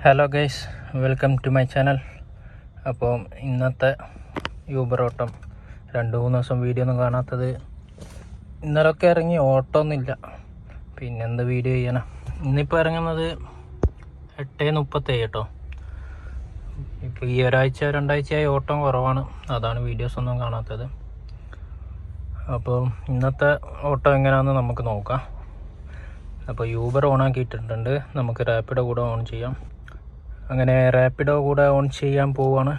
Hello guys, welcome to my channel. അപ്പോൾ ഇന്നത്തെ Uber ഓട്ടം 2-3 ദിവസം വീഡിയോ ഒന്നും കാണാത്തത്, ഇന്നലൊക്കെ ഇറങ്ങി ഓട്ടമൊന്നുമില്ല, പിന്നെന്ത് വീഡിയോ ചെയ്യാനാ. ഇന്നിപ്പോൾ ഇറങ്ങുന്നത് 8:37 കേട്ടോ. ഇപ്പോൾ ഈ ഒരാഴ്ച 2 ആഴ്ചയായി ഓട്ടം കുറവാണ്, അതാണ് വീഡിയോസ് ഒന്നും കാണാത്തത്. അപ്പോൾ ഇന്നത്തെ ഓട്ടം എങ്ങനെയാണെന്ന് നമുക്ക് നോക്കാം. അപ്പോൾ യൂബർ ഓൺ ആക്കിയിട്ടുണ്ട്, നമുക്ക് റാപ്പിഡോ കൂടെ ഓൺ ചെയ്യാം. അങ്ങനെ റാപ്പിഡോ കൂടെ ഓൺ ചെയ്യാൻ പോവാണ്.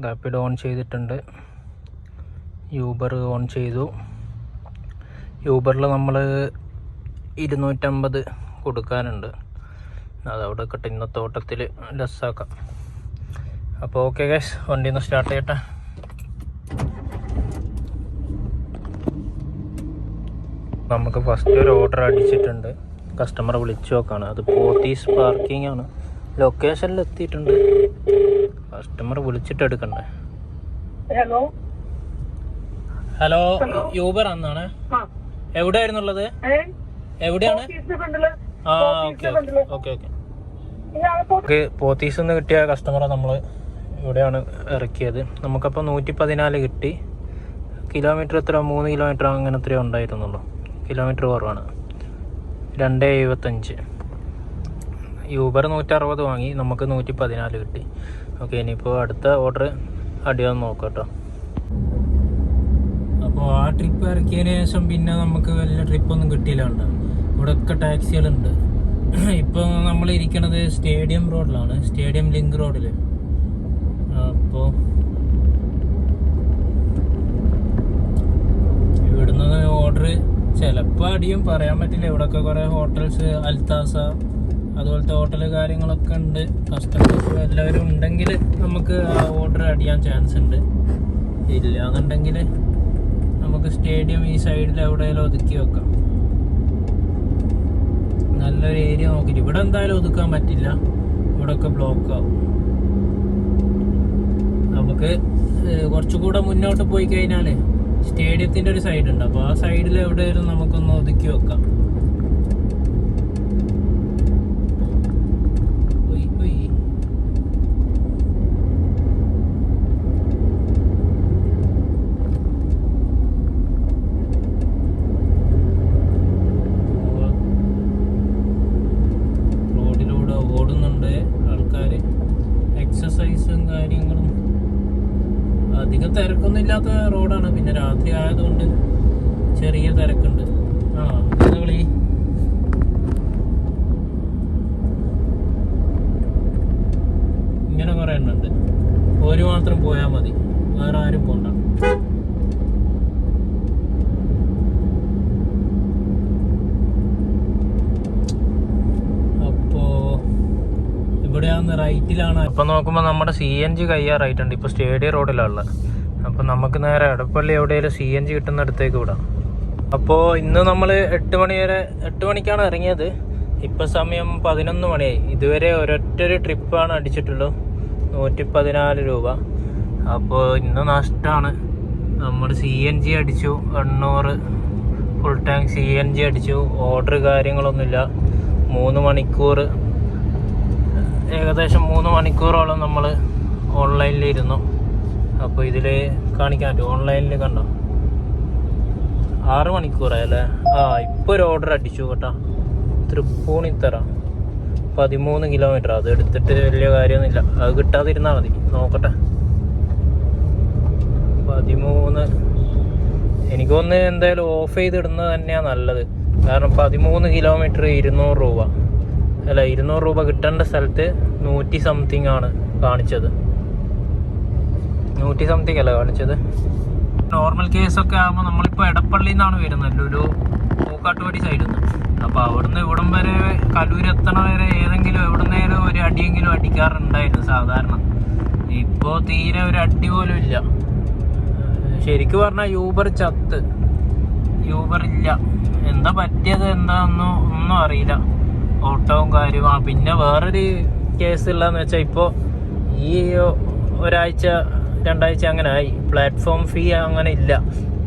റാപ്പിഡോ ഓൺ ചെയ്തിട്ടുണ്ട്, യൂബർ ഓൺ ചെയ്തു. യൂബറിൽ നമ്മൾ 250 കൊടുക്കാനുണ്ട്, അതവിടെ കിട്ടും. ഇന്നത്തെ ഓട്ടത്തിൽ ലെസ്സാക്കാം. അപ്പോൾ ഓക്കെ ഗൈസ്, വണ്ടി ഒന്ന് സ്റ്റാർട്ട് ചെയ്യട്ടെ. നമുക്ക് ഫസ്റ്റ് ഒരു ഓർഡർ അടിച്ചിട്ടുണ്ട്, കസ്റ്റമറെ വിളിച്ചു നോക്കാണ്. അത് പോത്തീസ് പാർക്കിംഗ് ആണ്, ലൊക്കേഷനിൽ എത്തിയിട്ടുണ്ട്. കസ്റ്റമർ വിളിച്ചിട്ട് എടുക്കണ്ടേ. ഹലോ, യൂബർ എന്നാണ്. എവിടെയായിരുന്നുള്ളത്? എവിടെയാണ്? ആ ഓക്കെ ഓക്കെ ഓക്കെ ഓക്കെ. പോത്തീസിൽ നിന്ന് കിട്ടിയ കസ്റ്റമറെ നമ്മൾ ഇവിടെയാണ് ഇറക്കിയത്. നമുക്കപ്പോൾ 114 കിട്ടി. കിലോമീറ്റർ എത്ര, 3 കിലോമീറ്റർ അങ്ങനെ എത്രയോ ഉണ്ടായിരുന്നുള്ളൂ. കിലോമീറ്റർ കുറവാണ്, 2.75. യൂബർ 160 വാങ്ങി, നമുക്ക് 114 കിട്ടി. ഓക്കെ, ഇനിയിപ്പോൾ അടുത്ത ഓർഡർ അടിയാന്ന് നോക്കാം കേട്ടോ. അപ്പോൾ ആ ട്രിപ്പ് ഇറക്കിയതിന് ശേഷം പിന്നെ നമുക്ക് വലിയ ട്രിപ്പൊന്നും കിട്ടിയില്ല. ഇവിടെ ഒക്കെ ടാക്സികളുണ്ട്. ഇപ്പോൾ നമ്മൾ ഇരിക്കണത് സ്റ്റേഡിയം റോഡിലാണ്, സ്റ്റേഡിയം ലിങ്ക് റോഡിൽ. അപ്പോൾ ഇവിടുന്ന് ഓർഡർ ചിലപ്പോൾ അടിയും, പറയാൻ പറ്റില്ല. ഇവിടെയൊക്കെ കുറേ ഹോട്ടൽസ്, അൽത്താസ അതുപോലത്തെ ഹോട്ടൽ കാര്യങ്ങളൊക്കെ ഉണ്ട്. കസ്റ്റമേഴ്സ് എല്ലാവരും ഉണ്ടെങ്കിൽ നമുക്ക് ആ ഓർഡർ അടിയാൻ ചാൻസ് ഉണ്ട്. ഇല്ല എന്നുണ്ടെങ്കിൽ നമുക്ക് സ്റ്റേഡിയം ഈ സൈഡിൽ എവിടെയെങ്കിലും ഒതുക്കി വെക്കാം. നല്ലൊരു ഏരിയ നോക്കിയിട്ട്. ഇവിടെ എന്തായാലും ഒതുക്കാൻ പറ്റില്ല, ഇവിടെയൊക്കെ ബ്ലോക്ക് ആവും. നമുക്ക് കുറച്ചുകൂടെ മുന്നോട്ട് പോയി കഴിഞ്ഞാൽ സ്റ്റേഡിയത്തിൻ്റെ ഒരു സൈഡ് ഉണ്ട്, അപ്പോൾ ആ സൈഡിൽ എവിടെയാലും നമുക്കൊന്ന് ഒതുക്കി വെക്കാം. റോഡിലൂടെ ഓടുന്നുണ്ട് ആൾക്കാർ, എക്സസൈസും കാര്യങ്ങളും. അധികം തിരക്കൊന്നും ഇല്ലാത്ത റോഡാണ്, പിന്നെ രാത്രി ആയതുകൊണ്ട് ചെറിയ തിരക്കുണ്ട്. ആ വിളി. ഇങ്ങനെ കുറേ എണ്ണുണ്ട്. ഒരു മാത്രം പോയാൽ മതി, വേറെ ആരും പോണ്ട. അപ്പോ ഇവിടെയാന്ന് റൈറ്റിലാണ്. അപ്പം നോക്കുമ്പോൾ നമ്മുടെ CNG കയ്യാറായിട്ടുണ്ട്. ഇപ്പോൾ സ്റ്റേഡിയം റോഡിലുള്ള. അപ്പോൾ നമുക്ക് നേരെ എടപ്പള്ളി എവിടെയെങ്കിലും CNG കിട്ടുന്നിടത്തേക്ക് വിടാം. അപ്പോൾ ഇന്ന് നമ്മൾ 8 മണിക്കാണ് ഇറങ്ങിയത്. ഇപ്പം സമയം 11 മണിയായി. ഇതുവരെ ഒരൊറ്റൊരു ട്രിപ്പാണ് അടിച്ചിട്ടുള്ളൂ, 114 രൂപ. അപ്പോൾ ഇന്ന് നഷ്ടമാണ്. നമ്മൾ CNG അടിച്ചു 800 ഫുൾ ടാങ്ക് CNG അടിച്ചു. ഓർഡർ കാര്യങ്ങളൊന്നുമില്ല. 3 മണിക്കൂർ, ഏകദേശം 3 മണിക്കൂറോളം നമ്മൾ ഓൺലൈനിലിരുന്നു. അപ്പോൾ ഇതിൽ കാണിക്കാൻ പറ്റും, ഓൺലൈനിൽ കണ്ടോ, 6 മണിക്കൂറായല്ലേ. ഇപ്പോൾ ഒരു ഓർഡർ അടിച്ചു കേട്ടോ, തൃപ്പൂണിത്തറ 13 കിലോമീറ്റർ. അത് എടുത്തിട്ട് വലിയ കാര്യമൊന്നുമില്ല, അത് കിട്ടാതിരുന്നാൽ മതി. നോക്കട്ടെ, 13. എനിക്ക് തോന്നുന്നു എന്തായാലും ഓഫ് ചെയ്തിടുന്നത് തന്നെയാണ് നല്ലത്. കാരണം 13 കിലോമീറ്റർ 200 രൂപ അല്ല, 200 രൂപ കിട്ടേണ്ട സ്ഥലത്ത് 100 സംതിങ് ആണ് കാണിച്ചത്. 100 സംതിങ് അല്ല കാണിച്ചത്. നോർമൽ കേസൊക്കെ ആകുമ്പോൾ നമ്മളിപ്പോൾ എടപ്പള്ളിയിൽ നിന്നാണ് വരുന്നത്, ഒരു മൂക്കാട്ടുപടി സൈഡിൽ നിന്ന്. അപ്പോൾ അവിടുന്ന് ഇവിടം വരെ, കലൂരെത്തണ വരെ ഏതെങ്കിലും എവിടുന്നേലും ഒരു അടിയെങ്കിലും അടിക്കാറുണ്ടായിരുന്നു സാധാരണ. ഇപ്പോൾ തീരെ ഒരു അടി പോലും ഇല്ല. ശരിക്കും പറഞ്ഞാൽ യൂബർ ചത്ത്, യൂബർ ഇല്ല. എന്താ പറ്റിയത് ഒന്നും അറിയില്ല. ഓട്ടവും കാര്യവും. പിന്നെ വേറൊരു കേസ് ഉള്ളതെന്ന് വെച്ചാൽ, ഇപ്പോൾ ഈ ഒരാഴ്ച 2 ആഴ്ച അങ്ങനെ ആയി, പ്ലാറ്റ്ഫോം ഫീ അങ്ങനെ ഇല്ല.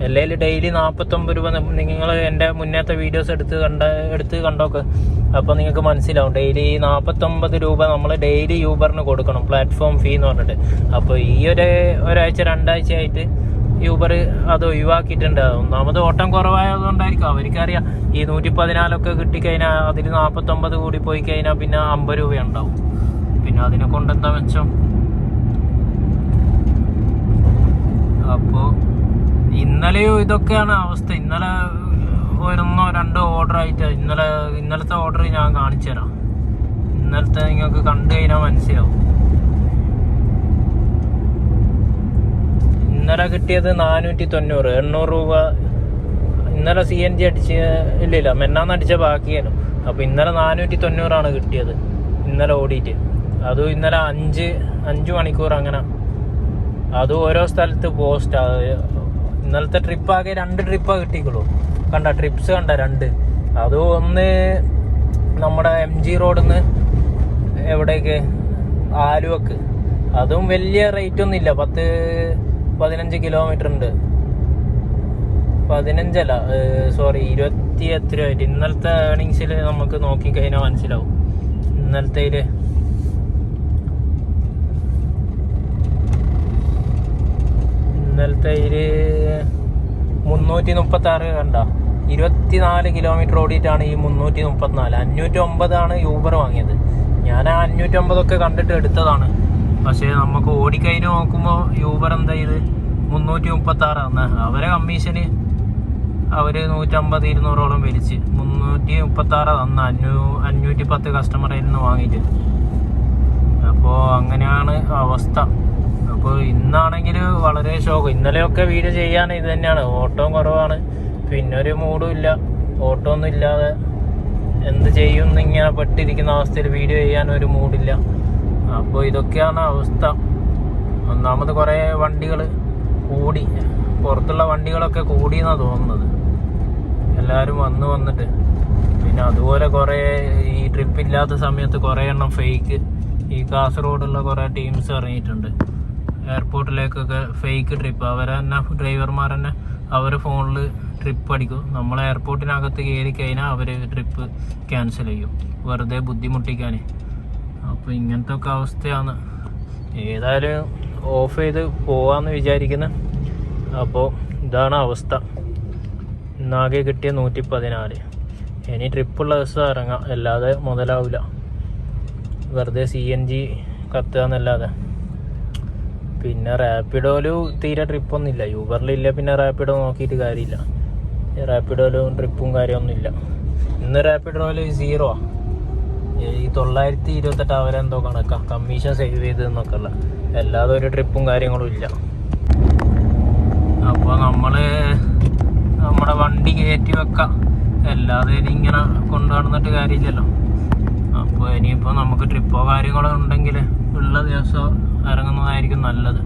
അല്ലെങ്കിൽ ഡെയിലി 49 രൂപ. നിങ്ങൾ എൻ്റെ മുന്നത്തെ വീഡിയോസ് എടുത്ത് കണ്ടോക്ക്. അപ്പോൾ നിങ്ങൾക്ക് മനസ്സിലാവും. ഡെയിലി 49 രൂപ നമ്മൾ ഡെയിലി യൂബറിന് കൊടുക്കണം, പ്ലാറ്റ്ഫോം ഫീ എന്ന് പറഞ്ഞിട്ട്. അപ്പോൾ ഈ ഒരാഴ്ച 2 ആഴ്ചയായിട്ട് യൂബർ അത് ഒഴിവാക്കിയിട്ടുണ്ട്. ഒന്നാമത് ഓട്ടം കുറവായതുകൊണ്ടായിരിക്കും. അവർക്കറിയാം ഈ 114 കിട്ടിക്കഴിഞ്ഞാൽ അതിൽ 49 കൂടി പോയി കഴിഞ്ഞാൽ പിന്നെ 50 രൂപ ഉണ്ടാവും. പിന്നെ അതിനെ കൊണ്ടെന്താ മെച്ചം? അപ്പോൾ ഇന്നലെയും ഇതൊക്കെയാണ് അവസ്ഥ. ഇന്നലെ 1-2 ഓർഡർ ആയിട്ട് ഇന്നലത്തെ ഓർഡർ ഞാൻ കാണിച്ചു തരാം. ഇന്നലത്തെ നിങ്ങൾക്ക് കണ്ടു കഴിഞ്ഞാൽ മനസ്സിലാവും. ഇന്നലെ കിട്ടിയത് 490, 800 രൂപ. ഇന്നലെ CNG അടിച്ച് ഇല്ല, മെന്നാന്ന് അടിച്ച ബാക്കിയാണ്. അപ്പോൾ ഇന്നലെ 490 കിട്ടിയത്, ഇന്നലെ ഓടിയിട്ട്. അതും ഇന്നലെ 5 മണിക്കൂർ അങ്ങനെ. അതും ഓരോ സ്ഥലത്ത് പോസ്റ്റ്. ഇന്നലത്തെ ട്രിപ്പാകെ 2 ട്രിപ്പാണ് കിട്ടിക്കുള്ളൂ. കണ്ട ട്രിപ്സ് കണ്ട 2. അതും ഒന്ന് നമ്മുടെ MG റോഡിൽ നിന്ന് എവിടേക്ക്, ആലുവക്ക്. അതും വലിയ റേറ്റ് ഒന്നും ഇല്ല, 10-15 കിലോമീറ്റർ ഉണ്ട്. 15 അല്ല, സോറി 20 എത്ര ആയിട്ട്. ഇന്നലത്തെ ഏർണിങ്സിൽ നമുക്ക് നോക്കിക്കഴിഞ്ഞാൽ മനസ്സിലാവും. ഇന്നലത്തെ 336 കണ്ട. 24 കിലോമീറ്റർ ഓടിയിട്ടാണ് ഈ 334. 509 യൂബർ വാങ്ങിയത്. ഞാൻ 509 കണ്ടിട്ട് എടുത്തതാണ്. പക്ഷേ നമുക്ക് ഓടിക്കഴിഞ്ഞ് നോക്കുമ്പോൾ യൂബർ എന്താ ചെയ്ത് 336 അവരെ കമ്മീഷന് അവർ 150-200 വലിച്ച് 336 510 കസ്റ്റമറിൽ നിന്ന് വാങ്ങിയിട്ട്. അപ്പോൾ അങ്ങനെയാണ് അവസ്ഥ. അപ്പോൾ ഇന്നാണെങ്കിൽ വളരെ ഷോക്ക്. ഇന്നലെയൊക്കെ വീഡിയോ ചെയ്യാൻ ഇത് തന്നെയാണ്. ഓട്ടവും കുറവാണ്, പിന്നെ ഒരു മൂഡും ഇല്ല. ഓട്ടോ ഒന്നും ഇല്ലാതെ എന്ത് ചെയ്യുമെന്ന് ഇങ്ങനെ പെട്ടിരിക്കുന്ന അവസ്ഥയിൽ വീഡിയോ ചെയ്യാൻ ഒരു മൂഡില്ല. അപ്പോൾ ഇതൊക്കെയാണ് അവസ്ഥ. ഒന്നാമത് കുറേ വണ്ടികൾ കൂടി, പുറത്തുള്ള വണ്ടികളൊക്കെ കൂടിയെന്നാണ് തോന്നുന്നത്, എല്ലാവരും വന്നിട്ട്. പിന്നെ അതുപോലെ കുറേ ഈ ട്രിപ്പ് ഇല്ലാത്ത സമയത്ത് കുറേ എണ്ണം ഫേക്ക്, ഈ കാസർഗോഡുള്ള കുറേ ടീംസ് ഇറങ്ങിയിട്ടുണ്ട് എയർപോർട്ടിലേക്കൊക്കെ ഫേക്ക് ട്രിപ്പ്. അവരെ തന്നെ ഡ്രൈവർമാർ തന്നെ അവർ ഫോണിൽ ട്രിപ്പ് അടിക്കും. നമ്മൾ എയർപോർട്ടിനകത്ത് കയറി കഴിഞ്ഞാൽ അവർ ട്രിപ്പ് ക്യാൻസൽ ചെയ്യും, വെറുതെ ബുദ്ധിമുട്ടിക്കാൻ. അപ്പോൾ ഇങ്ങനത്തെ ഒക്കെ അവസ്ഥയാണ്. ഏതായാലും ഓഫ് ചെയ്ത് പോവാമെന്ന് വിചാരിക്കുന്നത്. അപ്പോൾ ഇതാണ് അവസ്ഥ. ഇന്നാകെ കിട്ടിയ 114. ഇനി ട്രിപ്പുള്ള ദിവസം ഇറങ്ങാം, അല്ലാതെ മുതലാവില്ല. വെറുതെ CNG കത്തുക എന്നല്ലാതെ. പിന്നെ റാപ്പിഡോയിലും തീരെ ട്രിപ്പൊന്നുമില്ല. യൂബറിലില്ല, പിന്നെ റാപ്പിഡോ നോക്കിയിട്ട് കാര്യമില്ല. റാപ്പിഡോയിലും ട്രിപ്പും കാര്യമൊന്നുമില്ല. ഇന്ന് റാപ്പിഡോയിൽ 0. ഈ 928 അവരെന്തോ കണക്കാ കമ്മീഷൻ സേവ് ചെയ്തെന്നൊക്കെ ഉള്ള, അല്ലാതെ ഒരു ട്രിപ്പും കാര്യങ്ങളും ഇല്ല. അപ്പോൾ നമ്മുടെ വണ്ടി കയറ്റി വെക്കാം, അല്ലാതെ ഇങ്ങനെ കൊണ്ടു നടന്നിട്ട് കാര്യമില്ലല്ലോ. അപ്പോൾ ഇനിയിപ്പോൾ നമുക്ക് ട്രിപ്പോ കാര്യങ്ങളോ ഉണ്ടെങ്കിൽ ഉള്ള ദിവസം ഇറങ്ങുന്നതായിരിക്കും നല്ലത്.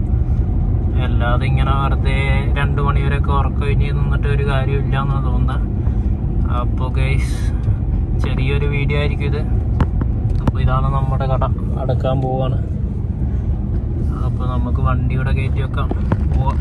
അല്ലാതെ ഇങ്ങനെ വെറുതെ 2 മണി വരെയൊക്കെ ഉറക്കം കഴിഞ്ഞ് നിന്നിട്ട് ഒരു കാര്യമില്ല എന്നാണ് തോന്നുന്നത്. അപ്പോൾ ഗൈസ്, ചെറിയൊരു വീഡിയോ ആയിരിക്കും ഇത്. അപ്പോൾ ഇതാണ് നമ്മുടെ കട, അടക്കാൻ പോവാണ്. അപ്പോൾ നമുക്ക് വണ്ടിയുടെ കയറ്റി വെക്കാം, പോവാം.